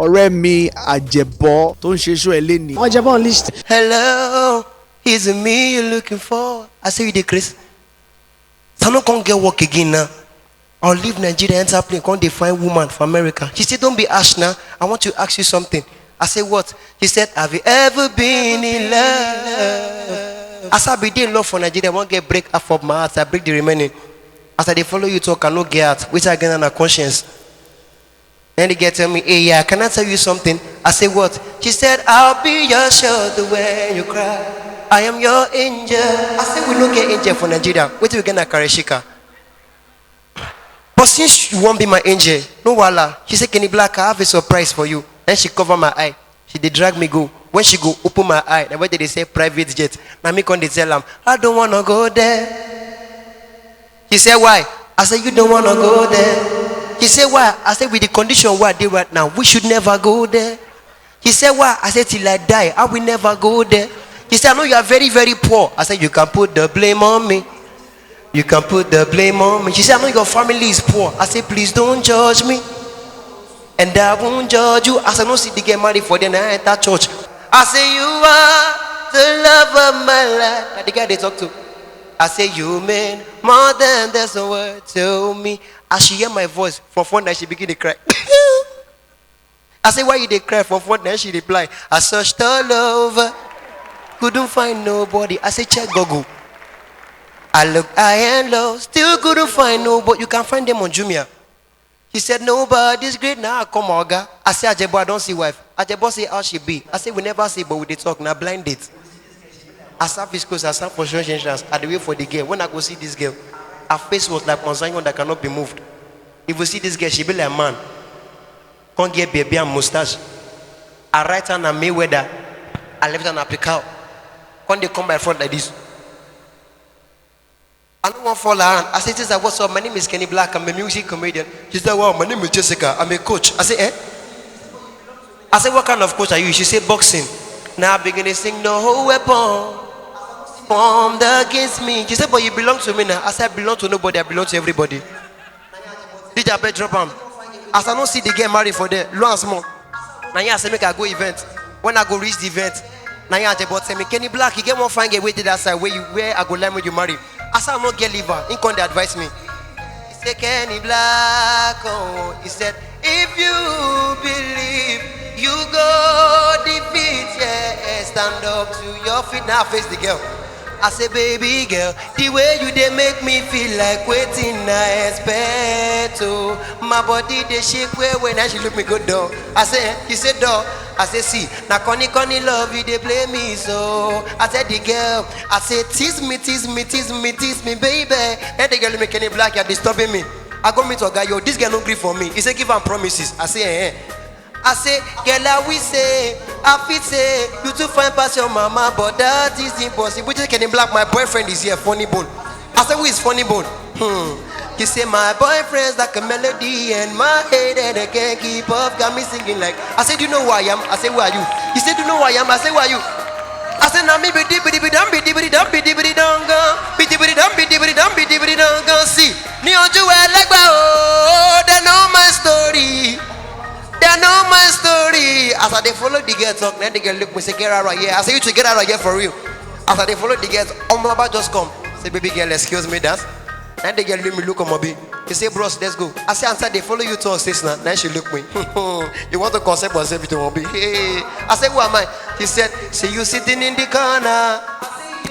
ọ̀rẹ́ mi AJEBO tó ń ṣe show ẹ̀ lẹ́ni. AJEBO Unleased. Hello, is it me you're looking for? I say you the Chris. So I can't get work again now. I'll leave Nigeria, enter plane, can't they find woman for America? She said, don't be ash now. I want to ask you something. I said, what? She said, have you ever been in love? As I be in love for Nigeria, I won't get break half of my heart. I break the remaining. As I they follow you talk, I no get out. Which I get on a conscience. Then they get tell me, hey, yeah, can I tell you something? I say, what? She said, I'll be your shoulder when you cry. I am your angel. I said, we don't get angel for Nigeria. Wait till we get a Karashika. But since you won't be my angel, no wala. She said, Kenny Black, I have a surprise for you. Then she cover my eye. She did drag me go. When she go, open my eye. Then what did they say? Private jet. Now me come they tell them, I don't wanna go there. She said, why? I said, you don't wanna go there. He said, why? I said, with the condition where they right now, we should never go there. He said, why? I said, till I die, I will never go there. He said, I know you are very, very poor. I said, you can put the blame on me. You can put the blame on me. She said, I know your family is poor. I said, please don't judge me. And I won't judge you. I said, no, see, they get married for them. I enter church. I say, you are the love of my life. That's the guy they talk to. I say, you mean more than there's a word to me. As she hear my voice, for fun, then she begin to cry. I say, why you they cry? For fun, then she reply, I searched all over, couldn't find nobody. I say, check Google. I looked high and low, still couldn't find nobody. You can find them on Jumia. He said, nobody's great now. I come Oga. I say, AJEBO, I don't see wife. AJEBO say, how she be? I say, we never see, but we they talk now, blind date. I serve his clothes, I serve for church entrance. I wait for the girl. When I go see this girl, her face was like on someone that cannot be moved. If you see this girl, she be like a man. Can't get baby and mustache. I right hand and Mayweather. I left hand and Picao. Can't they come by front like this? I don't want to fall around. I said, what's up? My name is Kenny Black. I'm a music comedian. She said, wow, my name is Jessica. I'm a coach. I said, eh? I said, what kind of coach are you? She said, boxing. Now I begin to sing, no weapon formed against me. She said, but you belong to me now. I said, I belong to nobody. I belong to everybody. Did I bet drop him? As I don't see the girl married for there, long small. Now I say, make I go event. When I go reach the event, now I tell me, Kenny Black, you get one fine get waited outside where I go line when you marry. I said, I'm not get liver. He can't advise me. He said, Kenny Black, oh. He said, if you believe, you go defeat, yeah. Stand up to your feet. Now face the girl. I say, baby girl, the way you they make me feel like waiting, I expect to. My body they shake way when she look me good dog. I say, he said dog. I say, see, now conny love you they play me so. I said the girl, I say tease me, baby. And the girl make any black, you're disturbing me. I go meet a guy, yo, this girl don't agree for me. He say give him promises. I say, eh. I say, girl, I will say, I fit say, you too fine past your mama, but that is impossible. Which is Kenny Black, my boyfriend is here, funny bone. I say, who is funny bone? He say, my boyfriend's like a melody and my head and I can't keep up, got me singing like. I said, you know who I am? I said, who are you? He said, you know who I am? I said, who are you? I said, now me be dum see, ni oju elegba oh, they know my story. They know my story. As I they follow the girl talk, then the girl look me say, get out right here. I say, you to get out right here for real. As I they follow the girl, Omaba just come. Say, baby girl, excuse me, dance. Then the girl let me look on my baby. He say, bros, let's go. I say, answer, they follow you to us this now. Then she look me. You want to concept yourself to be? Hey. I say, who am I? He said, see you sitting in the corner.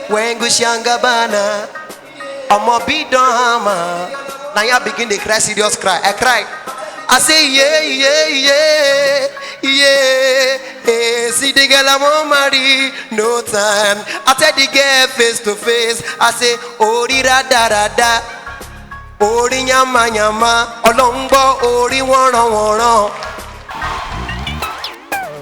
When Gushangabana. I'm a beat down hammer. Now you begin to cry, serious cry. I cry. I say, yeah. See the girl I'm on marry, no time. I tell the girl face to face. I say, ori rada, ori nyama, olongbo, ori wara.